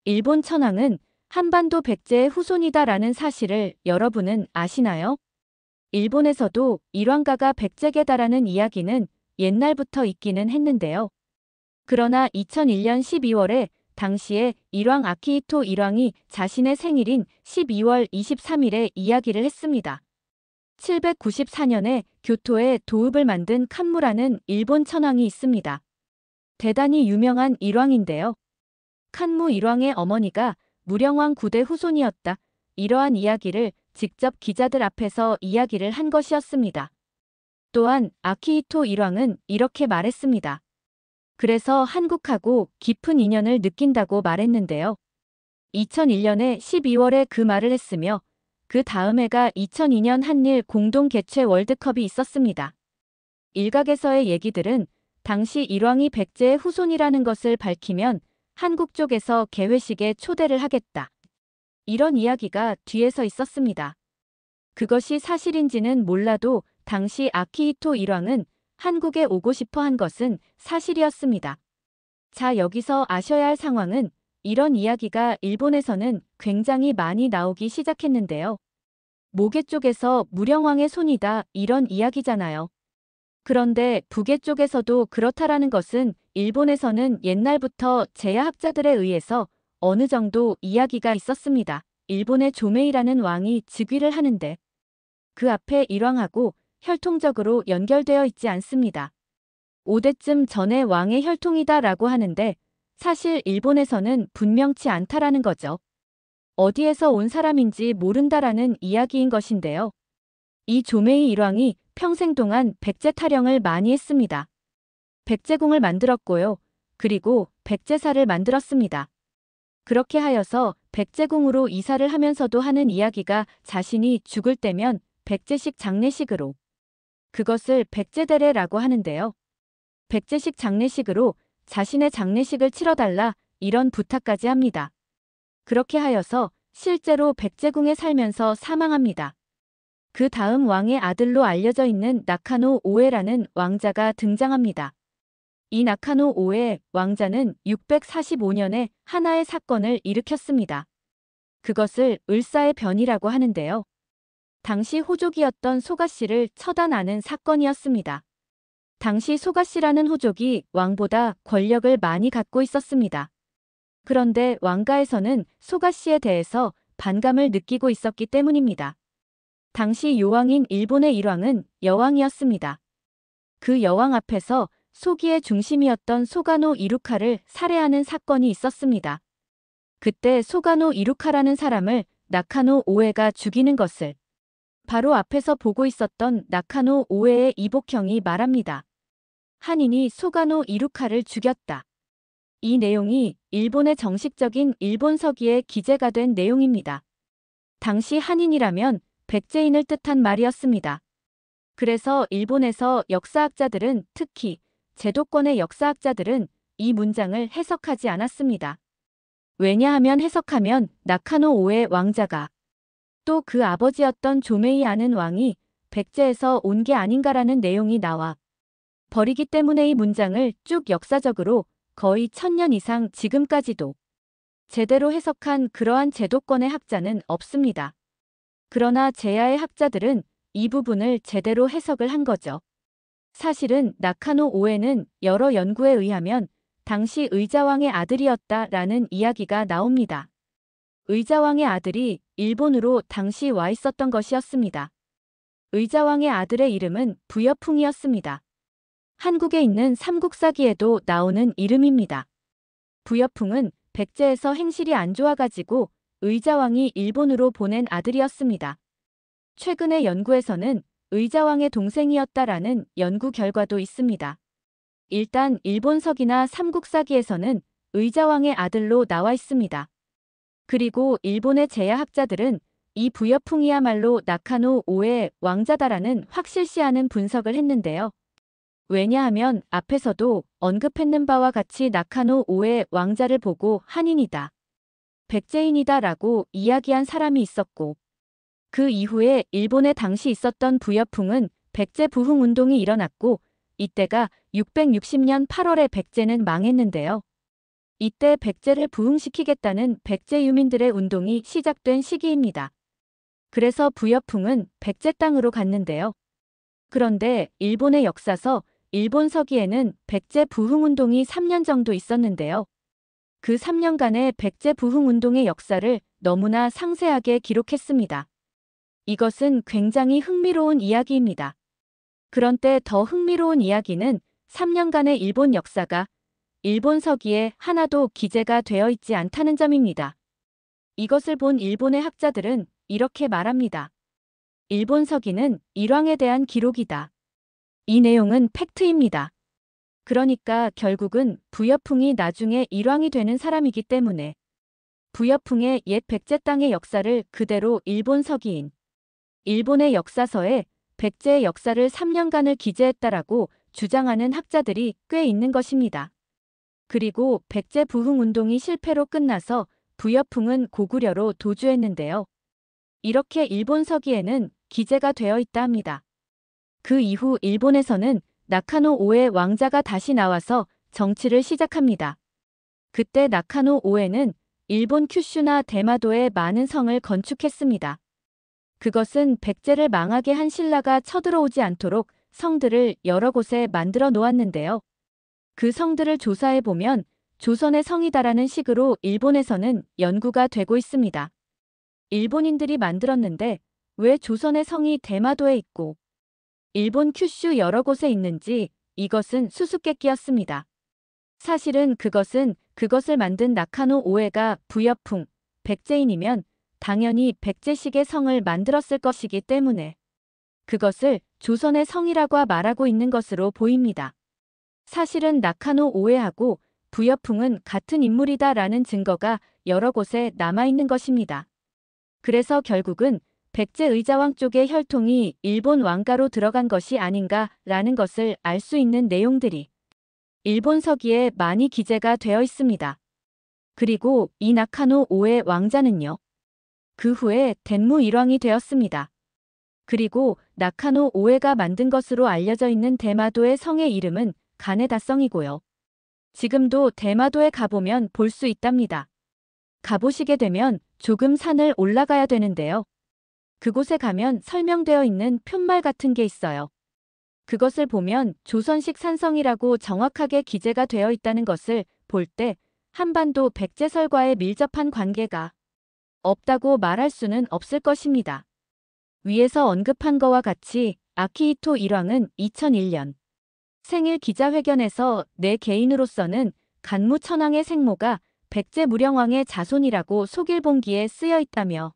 일본 천황은 한반도 백제의 후손이다라는 사실을 여러분은 아시나요? 일본에서도 일왕가가 백제계다라는 이야기는 옛날부터 있기는 했는데요. 그러나 2001년 12월에 당시에 일왕 아키히토 일왕이 자신의 생일인 12월 23일에 이야기를 했습니다. 794년에 교토에 도읍을 만든 칸무라는 일본 천황이 있습니다. 대단히 유명한 일왕인데요. 칸무 일왕의 어머니가 무령왕 9대 후손이었다. 이러한 이야기를 직접 기자들 앞에서 이야기를 한 것이었습니다. 또한 아키히토 일왕은 이렇게 말했습니다. 그래서 한국하고 깊은 인연을 느낀다고 말했는데요. 2001년에 12월에 그 말을 했으며 그 다음 해가 2002년 한일 공동 개최 월드컵이 있었습니다. 일각에서의 얘기들은 당시 일왕이 백제의 후손이라는 것을 밝히면 한국 쪽에서 개회식에 초대를 하겠다. 이런 이야기가 뒤에서 있었습니다. 그것이 사실인지는 몰라도 당시 아키히토 일왕은 한국에 오고 싶어 한 것은 사실이었습니다. 자, 여기서 아셔야 할 상황은 이런 이야기가 일본에서는 굉장히 많이 나오기 시작했는데요. 모계 쪽에서 무령왕의 손이다 이런 이야기잖아요. 그런데 북의 쪽에서도 그렇다라는 것은 일본에서는 옛날부터 제야학자들에 의해서 어느 정도 이야기가 있었습니다. 일본의 조메이라는 왕이 즉위를 하는데 그 앞에 일왕하고 혈통적으로 연결되어 있지 않습니다. 5대쯤 전에 왕의 혈통이다라고 하는데 사실 일본에서는 분명치 않다라는 거죠. 어디에서 온 사람인지 모른다라는 이야기인 것인데요. 이 조메이 일왕이 평생 동안 백제 타령을 많이 했습니다. 백제궁을 만들었고요. 그리고 백제사를 만들었습니다. 그렇게 하여서 백제궁으로 이사를 하면서도 하는 이야기가 자신이 죽을 때면 백제식 장례식으로 그것을 백제대례라고 하는데요. 백제식 장례식으로 자신의 장례식을 치러달라 이런 부탁까지 합니다. 그렇게 하여서 실제로 백제궁에 살면서 사망합니다. 그 다음 왕의 아들로 알려져 있는 나카노 오에라는 왕자가 등장합니다. 이 나카노 오에 왕자는 645년에 하나의 사건을 일으켰습니다. 그것을 을사의 변이라고 하는데요. 당시 호족이었던 소가씨를 처단하는 사건이었습니다. 당시 소가씨라는 호족이 왕보다 권력을 많이 갖고 있었습니다. 그런데 왕가에서는 소가씨에 대해서 반감을 느끼고 있었기 때문입니다. 당시 요왕인 일본의 일왕은 여왕이었습니다. 그 여왕 앞에서 소기의 중심이었던 소가노 이루카를 살해하는 사건이 있었습니다. 그때 소가노 이루카라는 사람을 나카노 오에가 죽이는 것을 바로 앞에서 보고 있었던 나카노 오에의 이복형이 말합니다. 한인이 소가노 이루카를 죽였다. 이 내용이 일본의 정식적인 일본서기에 기재가 된 내용입니다. 당시 한인이라면 백제인을 뜻한 말이었습니다. 그래서 일본에서 역사학자들은 특히 제도권의 역사학자들은 이 문장을 해석하지 않았습니다. 왜냐하면 해석하면 나카노 오의 왕자가 또 그 아버지였던 조메이 아는 왕이 백제에서 온 게 아닌가라는 내용이 나와 버리기 때문에 이 문장을 쭉 역사적으로 거의 1000년 이상 지금까지도 제대로 해석한 그러한 제도권의 학자는 없습니다. 그러나 제야의 학자들은 이 부분을 제대로 해석을 한 거죠. 사실은 나카노 오에는 여러 연구에 의하면 당시 의자왕의 아들이었다라는 이야기가 나옵니다. 의자왕의 아들이 일본으로 당시 와 있었던 것이었습니다. 의자왕의 아들의 이름은 부여풍이었습니다. 한국에 있는 삼국사기에도 나오는 이름입니다. 부여풍은 백제에서 행실이 안 좋아가지고 의자왕이 일본으로 보낸 아들이었습니다. 최근의 연구에서는 의자왕의 동생이었다라는 연구 결과도 있습니다. 일단 일본서기나 삼국사기에서는 의자왕의 아들로 나와 있습니다. 그리고 일본의 제야학자들은 이 부여풍이야말로 나카노 오의 왕자다라는 확실시하는 분석을 했는데요. 왜냐하면 앞에서도 언급했는 바와 같이 나카노 오의 왕자를 보고 한인이다, 백제인이다 라고 이야기한 사람이 있었고 그 이후에 일본에 당시 있었던 부여풍은 백제 부흥운동이 일어났고 이때가 660년 8월에 백제는 망했는데요. 이때 백제를 부흥시키겠다는 백제 유민들의 운동이 시작된 시기입니다. 그래서 부여풍은 백제 땅으로 갔는데요. 그런데 일본의 역사서 일본 서기에는 백제 부흥운동이 3년 정도 있었는데요. 그 3년간의 백제 부흥운동의 역사를 너무나 상세하게 기록했습니다. 이것은 굉장히 흥미로운 이야기입니다. 그런데 더 흥미로운 이야기는 3년간의 일본 역사가 일본 서기에 하나도 기재가 되어 있지 않다는 점입니다. 이것을 본 일본의 학자들은 이렇게 말합니다. 일본 서기는 일왕에 대한 기록이다. 이 내용은 팩트입니다. 그러니까 결국은 부여풍이 나중에 일왕이 되는 사람이기 때문에 부여풍의 옛 백제 땅의 역사를 그대로 일본 서기인 일본의 역사서에 백제의 역사를 3년간을 기재했다라고 주장하는 학자들이 꽤 있는 것입니다. 그리고 백제 부흥운동이 실패로 끝나서 부여풍은 고구려로 도주했는데요. 이렇게 일본 서기에는 기재가 되어 있다 합니다. 그 이후 일본에서는 나카노 오에 왕자가 다시 나와서 정치를 시작합니다. 그때 나카노 오에는 일본 큐슈나 대마도에 많은 성을 건축했습니다. 그것은 백제를 망하게 한 신라가 쳐들어오지 않도록 성들을 여러 곳에 만들어 놓았는데요. 그 성들을 조사해보면 조선의 성이다라는 식으로 일본에서는 연구가 되고 있습니다. 일본인들이 만들었는데 왜 조선의 성이 대마도에 있고 일본 큐슈 여러 곳에 있는지 이것은 수수께끼였습니다. 사실은 그것을 만든 나카노 오에가 부여풍, 백제인이면 당연히 백제식의 성을 만들었을 것이기 때문에 그것을 조선의 성이라고 말하고 있는 것으로 보입니다. 사실은 나카노 오에하고 부여풍은 같은 인물이다라는 증거가 여러 곳에 남아있는 것입니다. 그래서 결국은 백제 의자왕 쪽의 혈통이 일본 왕가로 들어간 것이 아닌가라는 것을 알 수 있는 내용들이 일본 서기에 많이 기재가 되어 있습니다. 그리고 이 나카노 오에 왕자는요. 그 후에 덴무 일왕이 되었습니다. 그리고 나카노 오에가 만든 것으로 알려져 있는 대마도의 성의 이름은 가네다성이고요. 지금도 대마도에 가보면 볼 수 있답니다. 가보시게 되면 조금 산을 올라가야 되는데요. 그곳에 가면 설명되어 있는 푯말 같은 게 있어요. 그것을 보면 조선식 산성이라고 정확하게 기재가 되어 있다는 것을 볼 때 한반도 백제설과의 밀접한 관계가 없다고 말할 수는 없을 것입니다. 위에서 언급한 것과 같이 아키히토 일왕은 2001년 생일 기자회견에서 내 개인으로서는 간무 천황의 생모가 백제 무령왕의 자손이라고 속일본기에 쓰여 있다며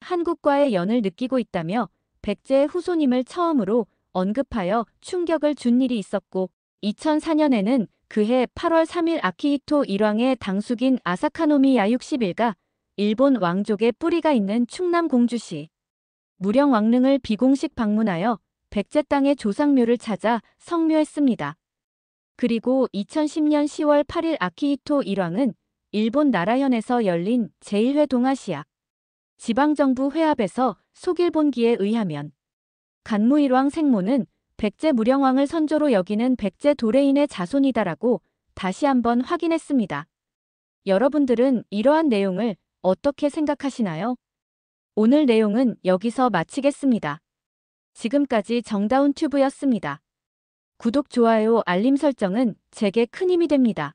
한국과의 연을 느끼고 있다며 백제의 후손임을 처음으로 언급하여 충격을 준 일이 있었고 2004년에는 그해 8월 3일 아키히토 일왕의 당숙인 아사카노미야 60일가 일본 왕족의 뿌리가 있는 충남 공주시 무령왕릉을 비공식 방문하여 백제 땅의 조상묘를 찾아 성묘했습니다. 그리고 2010년 10월 8일 아키히토 일왕은 일본 나라현에서 열린 제1회 동아시아 지방정부 회합에서 속일본기에 의하면 간무일왕 생모는 백제 무령왕을 선조로 여기는 백제 도레인의 자손이다라고 다시 한번 확인했습니다. 여러분들은 이러한 내용을 어떻게 생각하시나요? 오늘 내용은 여기서 마치겠습니다. 지금까지 정다운 튜브였습니다. 구독, 좋아요, 알림 설정은 제게 큰 힘이 됩니다.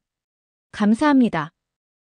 감사합니다.